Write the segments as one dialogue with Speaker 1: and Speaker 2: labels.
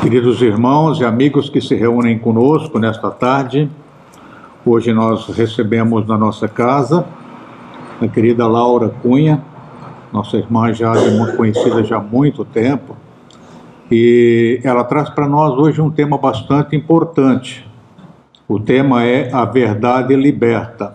Speaker 1: Queridos irmãos e amigos que se reúnem conosco nesta tarde, hoje nós recebemos na nossa casa a querida Laura Cunha, nossa irmã muito conhecida já há muito tempo, e ela traz para nós hoje um tema bastante importante. O tema é a verdade liberta.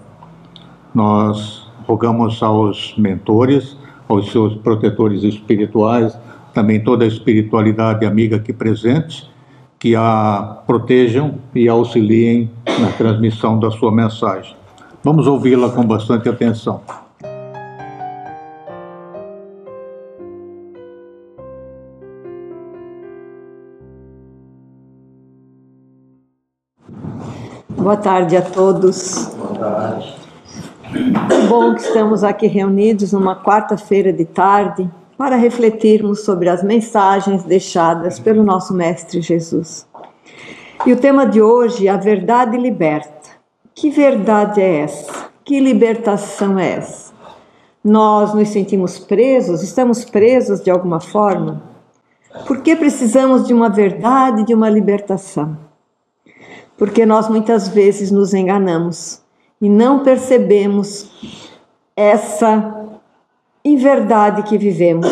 Speaker 1: Nós rogamos aos mentores, aos seus protetores espirituais, também toda a espiritualidade amiga aqui presente, que a protejam e auxiliem na transmissão da sua mensagem. Vamos ouvi-la com bastante atenção.
Speaker 2: Boa tarde a todos.
Speaker 1: Boa tarde.
Speaker 2: Que bom que estamos aqui reunidos numa quarta-feira de tarde para refletirmos sobre as mensagens deixadas pelo nosso Mestre Jesus. E o tema de hoje, a verdade liberta. Que verdade é essa? Que libertação é essa? Nós nos sentimos presos? Estamos presos de alguma forma? Por que precisamos de uma verdade, de uma libertação? Porque nós muitas vezes nos enganamos e não percebemos essa inverdade que vivemos,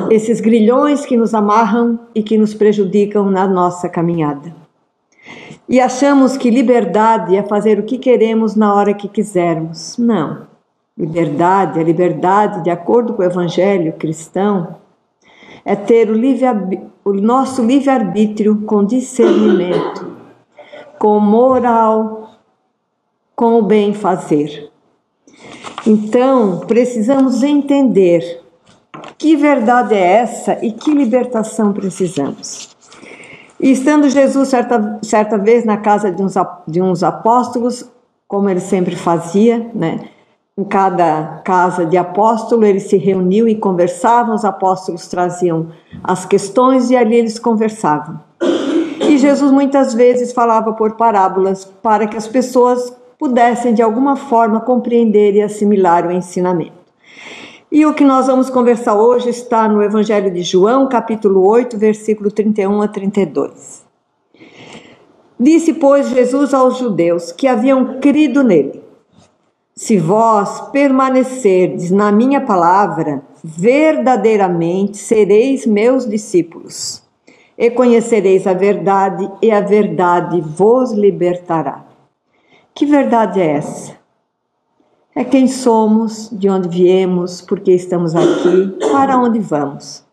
Speaker 2: esses grilhões que nos amarram e que nos prejudicam na nossa caminhada. E achamos que liberdade é fazer o que queremos na hora que quisermos. Não. Liberdade, a liberdade, de acordo com o Evangelho cristão, é ter o nosso livre-arbítrio com discernimento, com moral, com o bem fazer. Então, precisamos entender que verdade é essa e que libertação precisamos. E estando Jesus certa vez na casa de uns apóstolos, como ele sempre fazia, né? Em cada casa de apóstolo ele se reuniu e conversava, os apóstolos traziam as questões e ali eles conversavam. E Jesus muitas vezes falava por parábolas para que as pessoas pudessem de alguma forma compreender e assimilar o ensinamento. E o que nós vamos conversar hoje está no Evangelho de João, capítulo 8, versículo 31 a 32. Disse, pois, Jesus aos judeus que haviam crido nele: se vós permanecerdes na minha palavra, verdadeiramente sereis meus discípulos, e conhecereis a verdade, e a verdade vos libertará. Que verdade é essa? É quem somos, de onde viemos, por que estamos aqui, para onde vamos.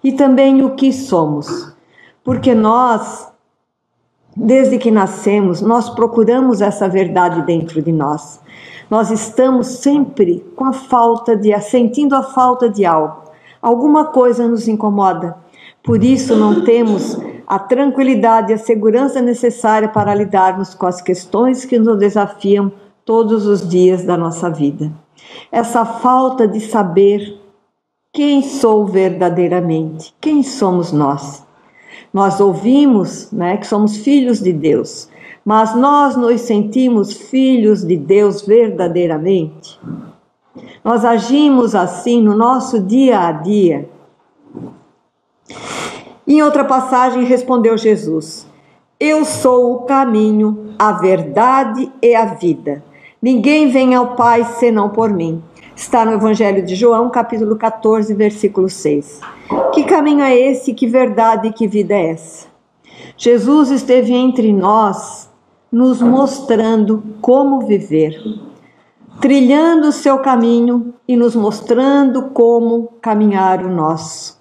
Speaker 2: E também o que somos. Porque nós, desde que nascemos, nós procuramos essa verdade dentro de nós. Nós estamos sempre com a sentindo a falta de algo. Alguma coisa nos incomoda. Por isso não temos a tranquilidade e a segurança necessária para lidarmos com as questões que nos desafiam todos os dias da nossa vida. Essa falta de saber quem sou verdadeiramente, quem somos nós. Nós ouvimos, né, que somos filhos de Deus, mas nós nos sentimos filhos de Deus verdadeiramente? Nós agimos assim no nosso dia a dia? Em outra passagem respondeu Jesus: eu sou o caminho, a verdade e a vida. Ninguém vem ao Pai senão por mim. Está no Evangelho de João, capítulo 14, versículo 6. Que caminho é esse? Que verdade e que vida é essa? Jesus esteve entre nós, nos mostrando como viver, trilhando o seu caminho e nos mostrando como caminhar o nosso.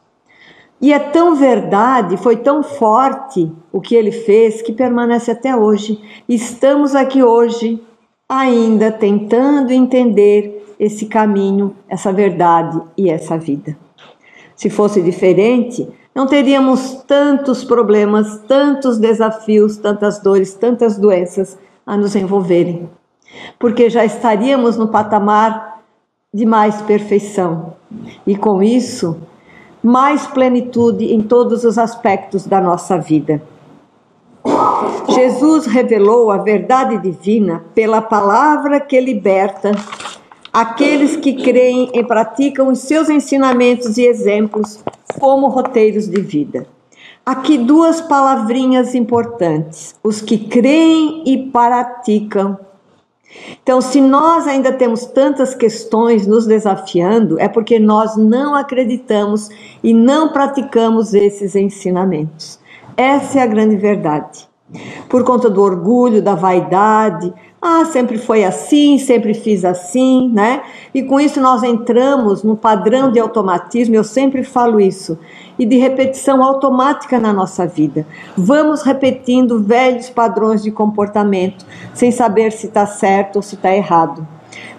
Speaker 2: E é tão verdade, foi tão forte o que ele fez, que permanece até hoje. Estamos aqui hoje, ainda tentando entender esse caminho, essa verdade e essa vida. Se fosse diferente, não teríamos tantos problemas, tantos desafios, tantas dores, tantas doenças a nos envolverem. Porque já estaríamos no patamar de mais perfeição. E com isso, mais plenitude em todos os aspectos da nossa vida. Jesus revelou a verdade divina pela palavra que liberta aqueles que creem e praticam os seus ensinamentos e exemplos como roteiros de vida. Aqui duas palavrinhas importantes: os que creem e praticam. Então, se nós ainda temos tantas questões nos desafiando, é porque nós não acreditamos e não praticamos esses ensinamentos. Essa é a grande verdade. Por conta do orgulho, da vaidade, sempre foi assim, sempre fiz assim, né? E com isso nós entramos no padrão de automatismo, eu sempre falo isso, e de repetição automática na nossa vida. Vamos repetindo velhos padrões de comportamento, sem saber se está certo ou se está errado.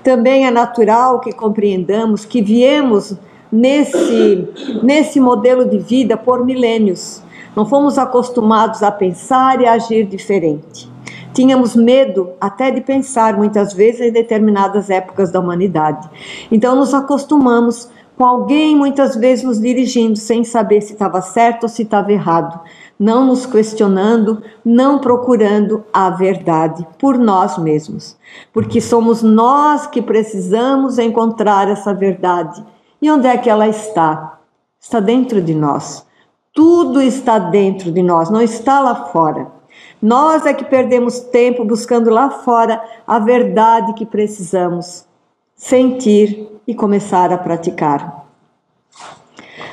Speaker 2: Também é natural que compreendamos que viemos nesse modelo de vida por milênios. Não fomos acostumados a pensar e a agir diferente. Tínhamos medo até de pensar, muitas vezes, em determinadas épocas da humanidade. Então nos acostumamos com alguém, muitas vezes, nos dirigindo, sem saber se estava certo ou se estava errado. Não nos questionando, não procurando a verdade por nós mesmos. Porque somos nós que precisamos encontrar essa verdade. E onde é que ela está? Está dentro de nós. Tudo está dentro de nós, não está lá fora. Nós é que perdemos tempo buscando lá fora a verdade que precisamos sentir e começar a praticar.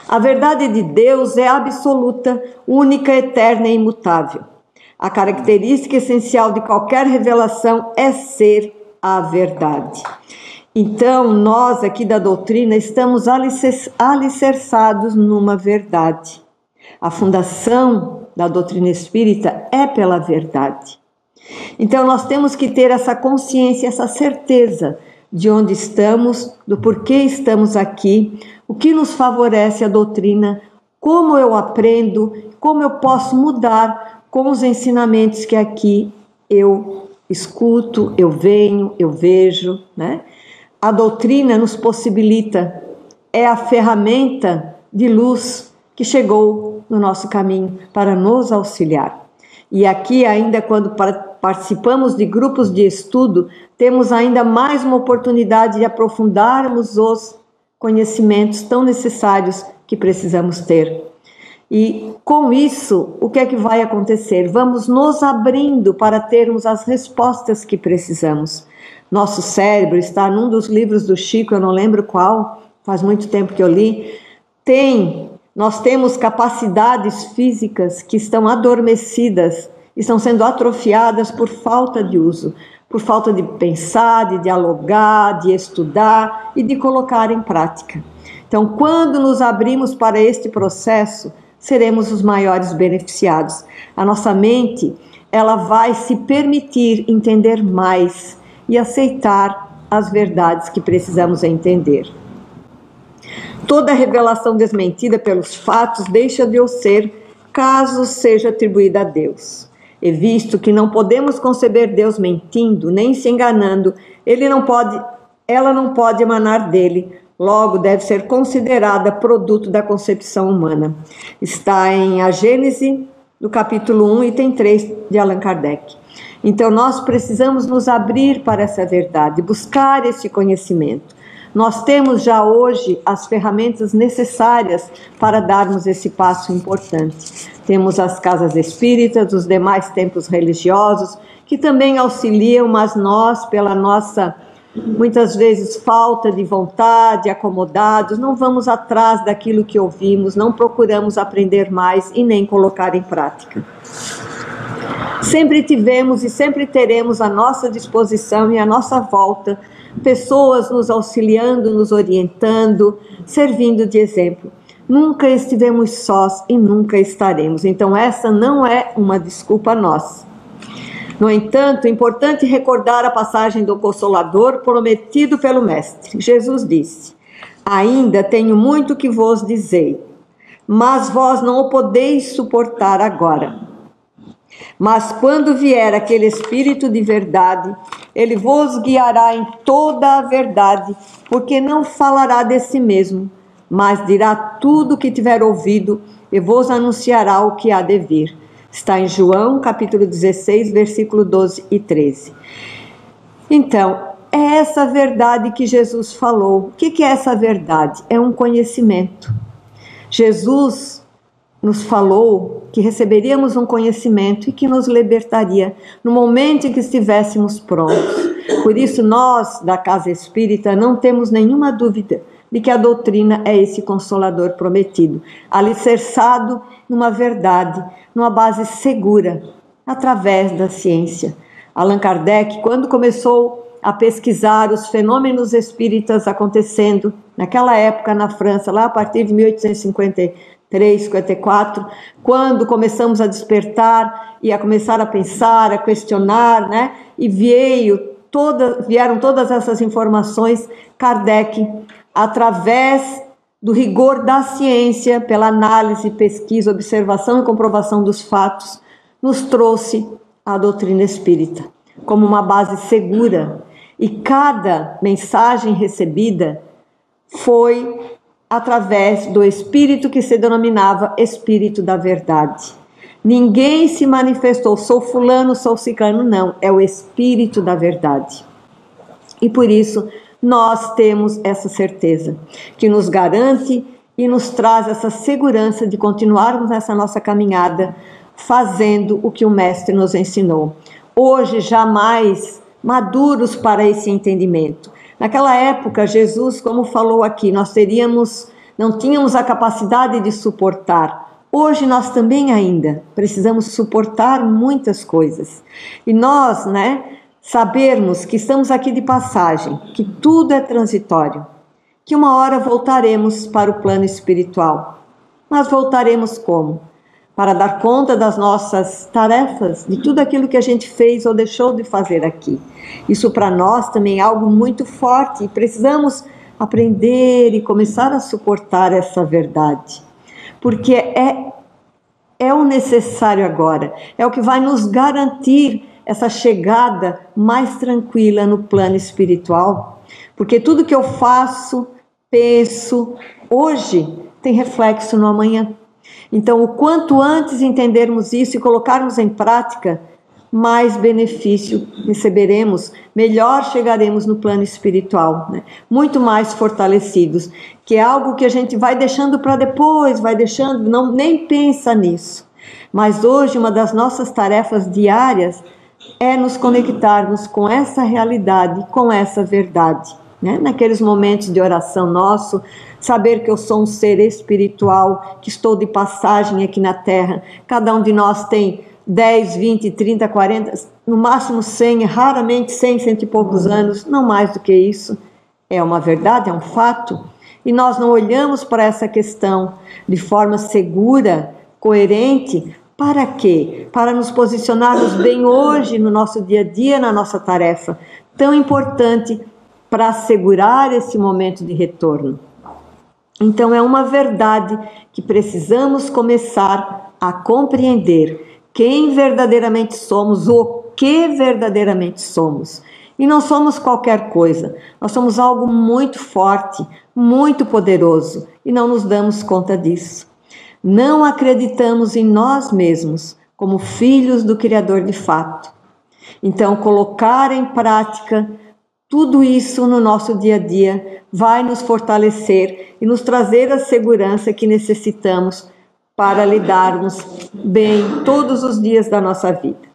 Speaker 2: A verdade de Deus é absoluta, única, eterna e imutável. A característica essencial de qualquer revelação é ser a verdade. Então, nós aqui da doutrina estamos alicerçados numa verdade. A fundação da doutrina espírita é pela verdade. Então nós temos que ter essa consciência, essa certeza de onde estamos, do porquê estamos aqui, o que nos favorece a doutrina, como eu aprendo, como eu posso mudar com os ensinamentos que aqui eu escuto, eu venho, eu vejo, né? A doutrina nos possibilita, é a ferramenta de luz que chegou no nosso caminho para nos auxiliar. E aqui ainda quando participamos de grupos de estudo, temos ainda mais uma oportunidade de aprofundarmos os conhecimentos tão necessários que precisamos ter. E com isso, o que é que vai acontecer? Vamos nos abrindo para termos as respostas que precisamos. Nosso cérebro está num dos livros do Chico, eu não lembro qual, faz muito tempo que eu li, nós temos capacidades físicas que estão adormecidas, estão sendo atrofiadas por falta de uso, por falta de pensar, de dialogar, de estudar e de colocar em prática. Então, quando nos abrimos para este processo, seremos os maiores beneficiados. A nossa mente, ela vai se permitir entender mais e aceitar as verdades que precisamos entender. Toda revelação desmentida pelos fatos deixa de o ser, caso seja atribuída a Deus. E visto que não podemos conceber Deus mentindo, nem se enganando, ela não pode emanar dele, logo deve ser considerada produto da concepção humana. Está em A Gênese, no capítulo 1, item 3 de Allan Kardec. Então nós precisamos nos abrir para essa verdade, buscar esse conhecimento. Nós temos já hoje as ferramentas necessárias para darmos esse passo importante. Temos as casas espíritas, os demais templos religiosos, que também auxiliam, mas nós, pela nossa, muitas vezes, falta de vontade, acomodados, não vamos atrás daquilo que ouvimos, não procuramos aprender mais e nem colocar em prática. Sempre tivemos e sempre teremos à nossa disposição e à nossa volta pessoas nos auxiliando, nos orientando, servindo de exemplo. Nunca estivemos sós e nunca estaremos. Então essa não é uma desculpa nossa. No entanto, é importante recordar a passagem do Consolador prometido pelo Mestre. Jesus disse: ainda tenho muito que vos dizer, mas vós não o podeis suportar agora. Mas quando vier aquele Espírito de verdade, ele vos guiará em toda a verdade, porque não falará de si mesmo, mas dirá tudo o que tiver ouvido e vos anunciará o que há de vir. Está em João, capítulo 16, versículo 12 e 13. Então, é essa verdade que Jesus falou. O que é essa verdade? É um conhecimento. Jesus nos falou que receberíamos um conhecimento e que nos libertaria no momento em que estivéssemos prontos. Por isso, nós, da Casa Espírita, não temos nenhuma dúvida de que a doutrina é esse Consolador prometido, alicerçado numa verdade, numa base segura, através da ciência. Allan Kardec, quando começou a pesquisar os fenômenos espíritas acontecendo naquela época na França, lá a partir de 1853, 54, quando começamos a despertar e a começar a pensar, a questionar, né? E vieram todas essas informações, Kardec, através do rigor da ciência, pela análise, pesquisa, observação e comprovação dos fatos, nos trouxe a doutrina espírita como uma base segura. E cada mensagem recebida foi através do Espírito que se denominava Espírito da Verdade. Ninguém se manifestou, sou fulano, sou ciclano, não, é o Espírito da Verdade. E por isso nós temos essa certeza, que nos garante e nos traz essa segurança de continuarmos nessa nossa caminhada, fazendo o que o Mestre nos ensinou. Hoje, jamais maduros para esse entendimento. Naquela época, Jesus, como falou aqui, não tínhamos a capacidade de suportar. Hoje nós também ainda precisamos suportar muitas coisas. E nós, sabermos que estamos aqui de passagem, que tudo é transitório, que uma hora voltaremos para o plano espiritual. Mas voltaremos como? Para dar conta das nossas tarefas, de tudo aquilo que a gente fez ou deixou de fazer aqui. Isso para nós também é algo muito forte e precisamos aprender e começar a suportar essa verdade. Porque é o necessário agora, é o que vai nos garantir essa chegada mais tranquila no plano espiritual. Porque tudo que eu faço, penso, hoje tem reflexo no amanhã. Então, o quanto antes entendermos isso e colocarmos em prática, mais benefício receberemos, melhor chegaremos no plano espiritual, muito mais fortalecidos, que é algo que a gente vai deixando para depois, nem pensa nisso. Mas hoje, uma das nossas tarefas diárias é nos conectarmos com essa realidade, com essa verdade. Naqueles momentos de oração nosso, saber que eu sou um ser espiritual, que estou de passagem aqui na Terra. Cada um de nós tem 10, 20, 30, 40, no máximo 100, raramente 100, 100 e poucos anos, não mais do que isso. É uma verdade, é um fato. E nós não olhamos para essa questão de forma segura, coerente. Para quê? Para nos posicionarmos bem hoje no nosso dia a dia, na nossa tarefa tão importante para assegurar esse momento de retorno. Então é uma verdade que precisamos começar a compreender quem verdadeiramente somos, o que verdadeiramente somos. E não somos qualquer coisa, nós somos algo muito forte, muito poderoso e não nos damos conta disso. Não acreditamos em nós mesmos como filhos do Criador de fato. Então, colocar em prática tudo isso no nosso dia a dia vai nos fortalecer e nos trazer a segurança que necessitamos para lidarmos bem todos os dias da nossa vida.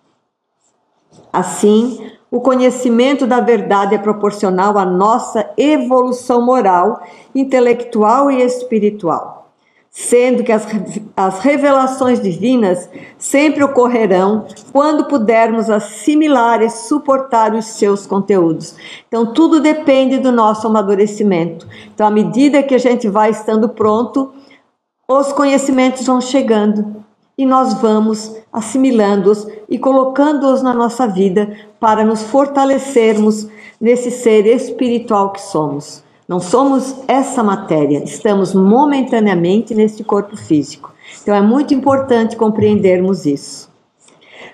Speaker 2: Assim, o conhecimento da verdade é proporcional à nossa evolução moral, intelectual e espiritual, sendo que as revelações divinas sempre ocorrerão quando pudermos assimilar e suportar os seus conteúdos. Então, tudo depende do nosso amadurecimento. Então, à medida que a gente vai estando pronto, os conhecimentos vão chegando e nós vamos assimilando-os e colocando-os na nossa vida para nos fortalecermos nesse ser espiritual que somos. Não somos essa matéria, estamos momentaneamente neste corpo físico. Então é muito importante compreendermos isso.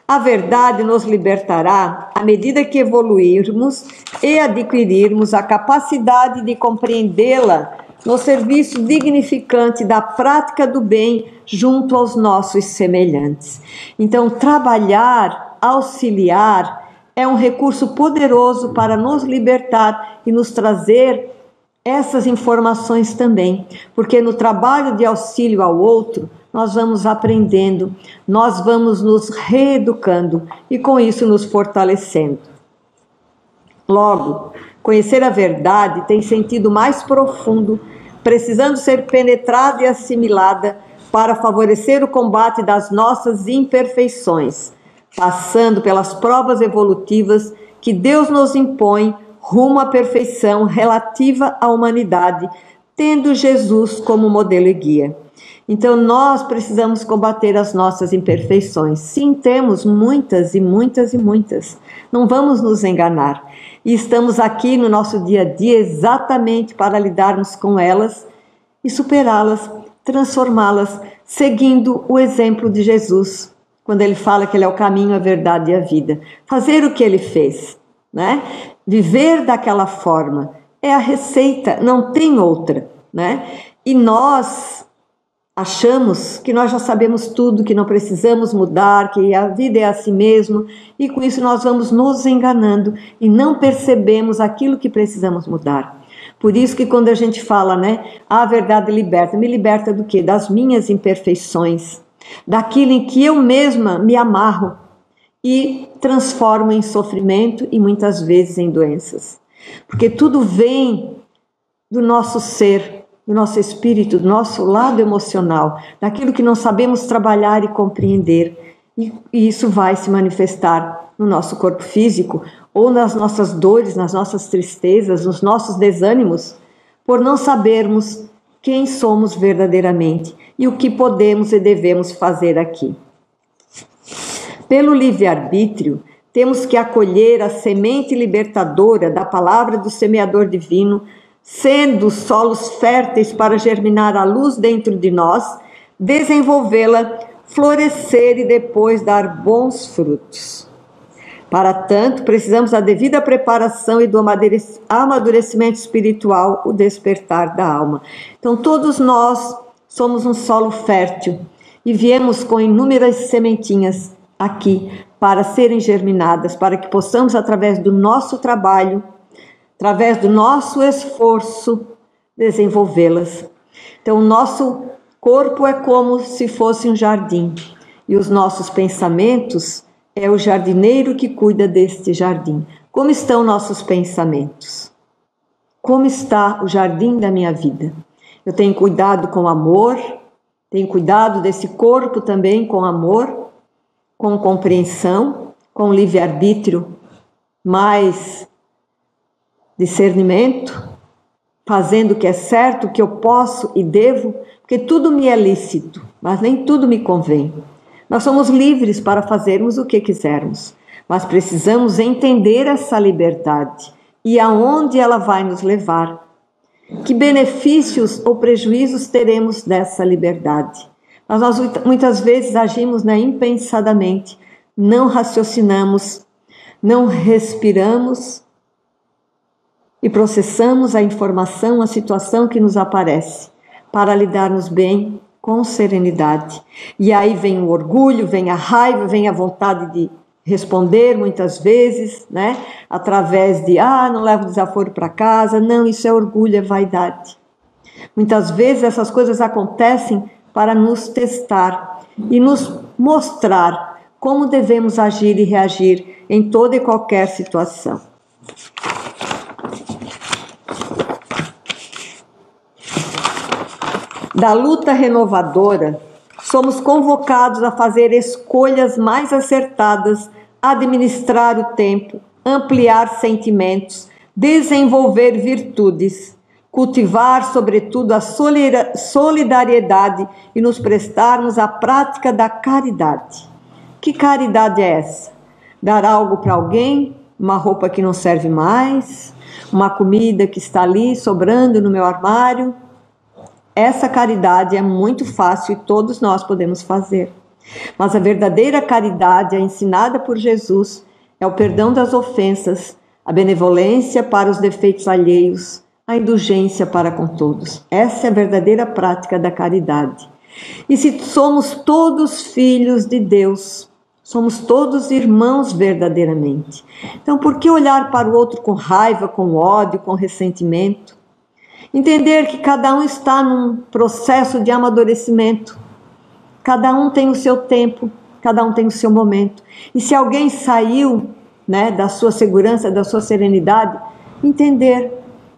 Speaker 2: A verdade nos libertará à medida que evoluirmos e adquirirmos a capacidade de compreendê-la no serviço dignificante da prática do bem junto aos nossos semelhantes. Então, trabalhar, auxiliar, é um recurso poderoso para nos libertar e nos trazer essas informações também, porque no trabalho de auxílio ao outro, nós vamos aprendendo, nós vamos nos reeducando e com isso nos fortalecendo. Logo, conhecer a verdade tem sentido mais profundo, precisando ser penetrada e assimilada para favorecer o combate das nossas imperfeições, passando pelas provas evolutivas que Deus nos impõe rumo à perfeição relativa à humanidade, tendo Jesus como modelo e guia. Então nós precisamos combater as nossas imperfeições. Sim, temos muitas e muitas e muitas. Não vamos nos enganar. E estamos aqui no nosso dia a dia exatamente para lidarmos com elas e superá-las, transformá-las, seguindo o exemplo de Jesus, quando ele fala que ele é o caminho, a verdade e a vida. Fazer o que ele fez, né? Viver daquela forma é a receita, não tem outra, né? E nós achamos que nós já sabemos tudo, que não precisamos mudar, que a vida é assim mesmo, e com isso nós vamos nos enganando e não percebemos aquilo que precisamos mudar. Por isso que quando a gente fala, né, a verdade liberta, me liberta do quê? Das minhas imperfeições, daquilo em que eu mesma me amarro e transformo em sofrimento e muitas vezes em doenças. Porque tudo vem do nosso ser, do nosso espírito, do nosso lado emocional, daquilo que não sabemos trabalhar e compreender. E isso vai se manifestar no nosso corpo físico ou nas nossas dores, nas nossas tristezas, nos nossos desânimos, por não sabermos quem somos verdadeiramente e o que podemos e devemos fazer aqui. Pelo livre-arbítrio, temos que acolher a semente libertadora da palavra do semeador divino, sendo solos férteis para germinar a luz dentro de nós, desenvolvê-la, florescer e depois dar bons frutos. Para tanto, precisamos da devida preparação e do amadurecimento espiritual, o despertar da alma. Então, todos nós somos um solo fértil e viemos com inúmeras sementinhas aqui para serem germinadas, para que possamos, através do nosso trabalho, através do nosso esforço, desenvolvê-las. Então, o nosso corpo é como se fosse um jardim e os nossos pensamentos é o jardineiro que cuida deste jardim. Como estão nossos pensamentos? Como está o jardim da minha vida? Eu tenho cuidado com amor, tenho cuidado desse corpo também com amor, com compreensão, com livre-arbítrio, mais discernimento, fazendo o que é certo, o que eu posso e devo, porque tudo me é lícito, mas nem tudo me convém. Nós somos livres para fazermos o que quisermos, mas precisamos entender essa liberdade e aonde ela vai nos levar. Que benefícios ou prejuízos teremos dessa liberdade? Mas nós muitas vezes agimos impensadamente, não raciocinamos, não respiramos e processamos a informação, a situação que nos aparece, para lidarmos bem, com serenidade. E aí vem o orgulho, vem a raiva, vem a vontade de responder muitas vezes, né? Através de, não levo desaforo para casa. Não, isso é orgulho, é vaidade. Muitas vezes essas coisas acontecem para nos testar e nos mostrar como devemos agir e reagir em toda e qualquer situação. Da luta renovadora, somos convocados a fazer escolhas mais acertadas, administrar o tempo, ampliar sentimentos, desenvolver virtudes, cultivar, sobretudo, a solidariedade e nos prestarmos à prática da caridade. Que caridade é essa? Dar algo para alguém, uma roupa que não serve mais, uma comida que está ali sobrando no meu armário. Essa caridade é muito fácil e todos nós podemos fazer. Mas a verdadeira caridade, a ensinada por Jesus, é o perdão das ofensas, a benevolência para os defeitos alheios, a indulgência para com todos. Essa é a verdadeira prática da caridade. E se somos todos filhos de Deus, somos todos irmãos verdadeiramente. Então, por que olhar para o outro com raiva, com ódio, com ressentimento? Entender que cada um está num processo de amadurecimento Cada um tem o seu tempo, cada um tem o seu momento. E se alguém saiu, né, da sua segurança, da sua serenidade, entender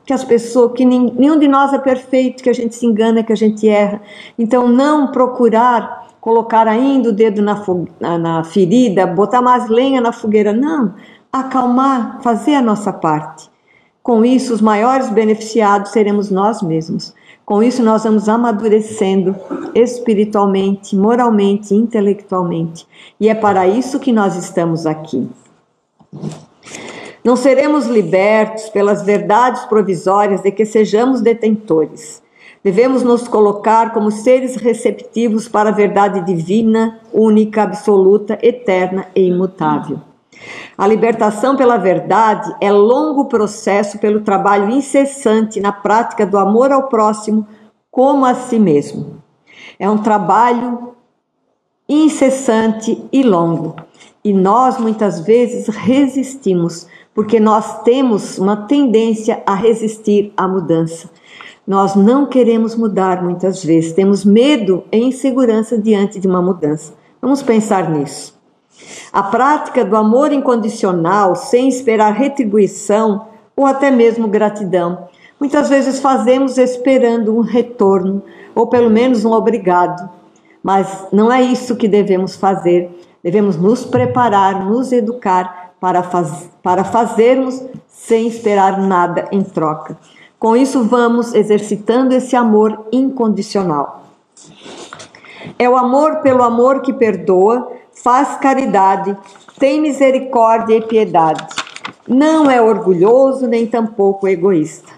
Speaker 2: que as pessoas, que nenhum de nós é perfeito, que a gente se engana, que a gente erra. Então não procurar colocar ainda o dedo na ferida, botar mais lenha na fogueira, não. Acalmar, fazer a nossa parte. Com isso, os maiores beneficiados seremos nós mesmos. Com isso, nós vamos amadurecendo espiritualmente, moralmente, intelectualmente. E é para isso que nós estamos aqui. Não seremos libertos pelas verdades provisórias de que sejamos detentores. Devemos nos colocar como seres receptivos para a verdade divina, única, absoluta, eterna e imutável. A libertação pela verdade é longo processo pelo trabalho incessante na prática do amor ao próximo como a si mesmo. É um trabalho incessante e longo. E nós muitas vezes resistimos, porque nós temos uma tendência a resistir à mudança. Nós não queremos mudar muitas vezes, temos medo e insegurança diante de uma mudança. Vamos pensar nisso. A prática do amor incondicional, sem esperar retribuição ou até mesmo gratidão. Muitas vezes fazemos esperando um retorno, ou pelo menos um obrigado. Mas não é isso que devemos fazer. Devemos nos preparar, nos educar para fazermos sem esperar nada em troca. Com isso, vamos exercitando esse amor incondicional. É o amor pelo amor que perdoa, faz caridade, tem misericórdia e piedade. Não é orgulhoso nem tampouco egoísta.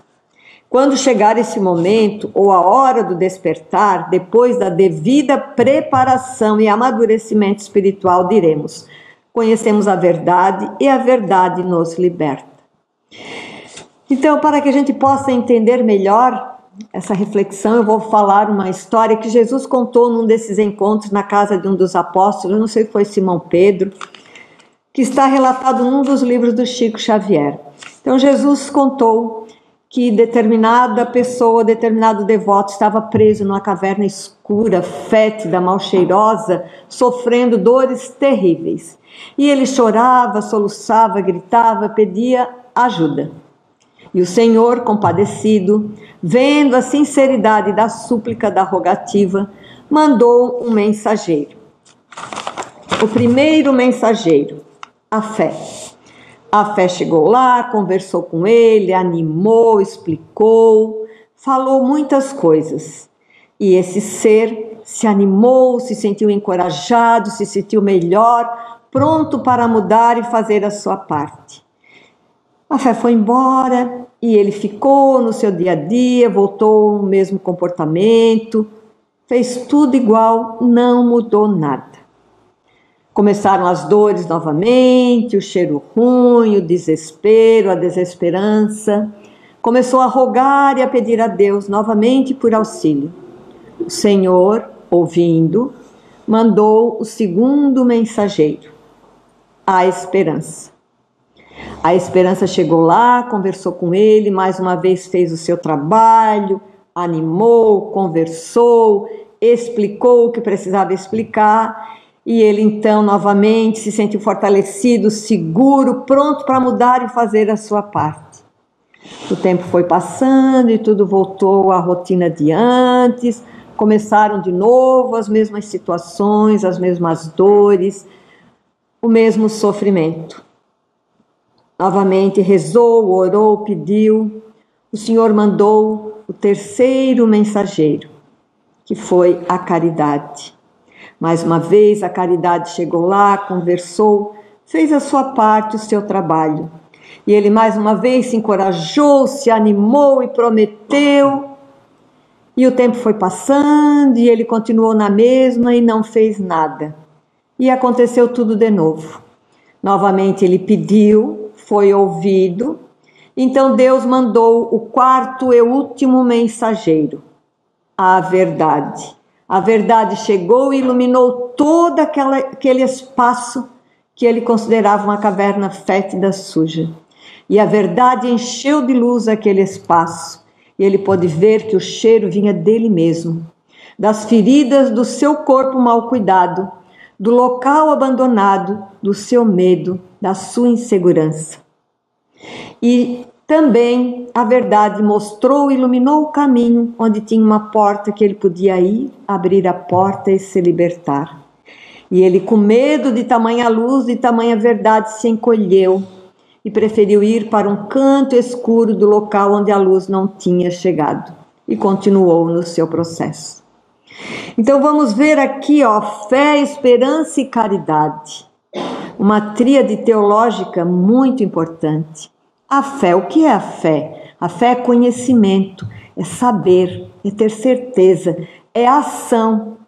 Speaker 2: Quando chegar esse momento ou a hora do despertar, depois da devida preparação e amadurecimento espiritual, diremos: conhecemos a verdade e a verdade nos liberta. Então, para que a gente possa entender melhor essa reflexão, eu vou falar uma história que Jesus contou num desses encontros na casa de um dos apóstolos, eu não sei se foi Simão Pedro, que está relatado num dos livros do Chico Xavier. Então, Jesus contou que determinada pessoa, determinado devoto estava preso numa caverna escura, fétida, mal cheirosa, sofrendo dores terríveis. E ele chorava, soluçava, gritava, pedia ajuda. E o Senhor, compadecido, vendo a sinceridade da súplica, da rogativa, mandou um mensageiro. O primeiro mensageiro, a fé. A fé chegou lá, conversou com ele, animou, explicou, falou muitas coisas. E esse ser se animou, se sentiu encorajado, se sentiu melhor, pronto para mudar e fazer a sua parte. A fé foi embora e ele ficou no seu dia a dia, voltou ao mesmo comportamento, fez tudo igual, não mudou nada. Começaram as dores novamente, o cheiro ruim, o desespero, a desesperança. Começou a rogar e a pedir a Deus novamente por auxílio. O Senhor, ouvindo, mandou o segundo mensageiro, a esperança. A esperança chegou lá, conversou com ele, mais uma vez fez o seu trabalho, animou, conversou, explicou o que precisava explicar. E ele então novamente se sentiu fortalecido, seguro, pronto para mudar e fazer a sua parte. O tempo foi passando e tudo voltou à rotina de antes. Começaram de novo as mesmas situações, as mesmas dores, o mesmo sofrimento. Novamente rezou, orou, pediu. O Senhor mandou o terceiro mensageiro, que foi a caridade. Mais uma vez a caridade chegou lá, conversou, fez a sua parte, o seu trabalho. E ele mais uma vez se encorajou, se animou e prometeu. E o tempo foi passando e ele continuou na mesma e não fez nada. E aconteceu tudo de novo. Novamente ele pediu, foi ouvido. Então Deus mandou o quarto e último mensageiro, a verdade. A verdade chegou e iluminou todo aquele espaço que ele considerava uma caverna fétida, suja. E a verdade encheu de luz aquele espaço. E ele pôde ver que o cheiro vinha dele mesmo. das feridas do seu corpo mal cuidado, do local abandonado, do seu medo, da sua insegurança. E também a verdade mostrou e iluminou o caminho onde tinha uma porta que ele podia ir, abrir a porta e se libertar. E ele, com medo de tamanha luz e tamanha verdade, se encolheu e preferiu ir para um canto escuro do local onde a luz não tinha chegado. E continuou no seu processo. Então vamos ver aqui, fé, esperança e caridade. Uma tríade teológica muito importante. A fé, o que é a fé? A fé é conhecimento, é saber, é ter certeza, é ação.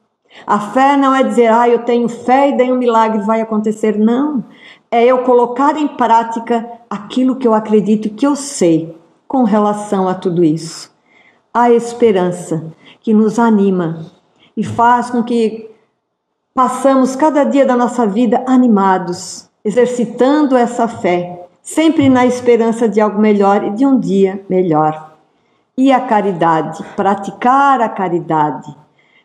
Speaker 2: A fé não é dizer, eu tenho fé e daí um milagre vai acontecer. Não, é eu colocar em prática aquilo que eu acredito, que eu sei com relação a tudo isso. A esperança que nos anima e faz com que passamos cada dia da nossa vida animados, exercitando essa fé, sempre na esperança de algo melhor e de um dia melhor. E a caridade, praticar a caridade,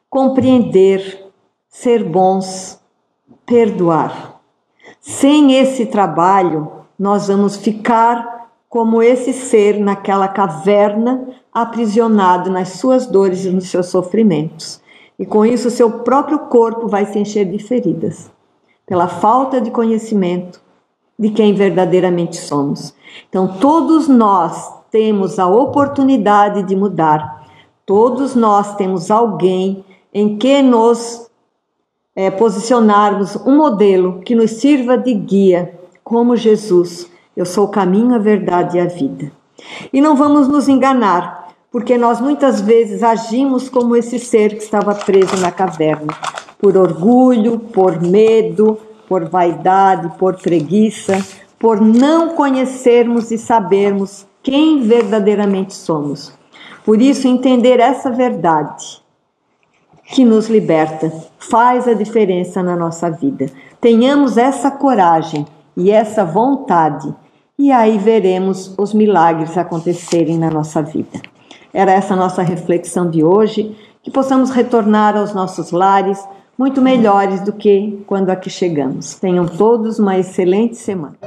Speaker 2: compreender, ser bons, perdoar. Sem esse trabalho, nós vamos ficar como esse ser naquela caverna, aprisionado nas suas dores e nos seus sofrimentos. E com isso, seu próprio corpo vai se encher de feridas, pela falta de conhecimento de quem verdadeiramente somos. Então, todos nós temos a oportunidade de mudar. Todos nós temos alguém em que nos posicionarmos, um modelo que nos sirva de guia, como Jesus. Eu sou o caminho, a verdade e a vida. E não vamos nos enganar, porque nós muitas vezes agimos como esse ser que estava preso na caverna, por orgulho, por medo, por vaidade, por preguiça, por não conhecermos e sabermos quem verdadeiramente somos. Por isso, entender essa verdade que nos liberta faz a diferença na nossa vida. Tenhamos essa coragem e essa vontade, e aí veremos os milagres acontecerem na nossa vida. Era essa a nossa reflexão de hoje, que possamos retornar aos nossos lares muito melhores do que quando aqui chegamos. Tenham todos uma excelente semana.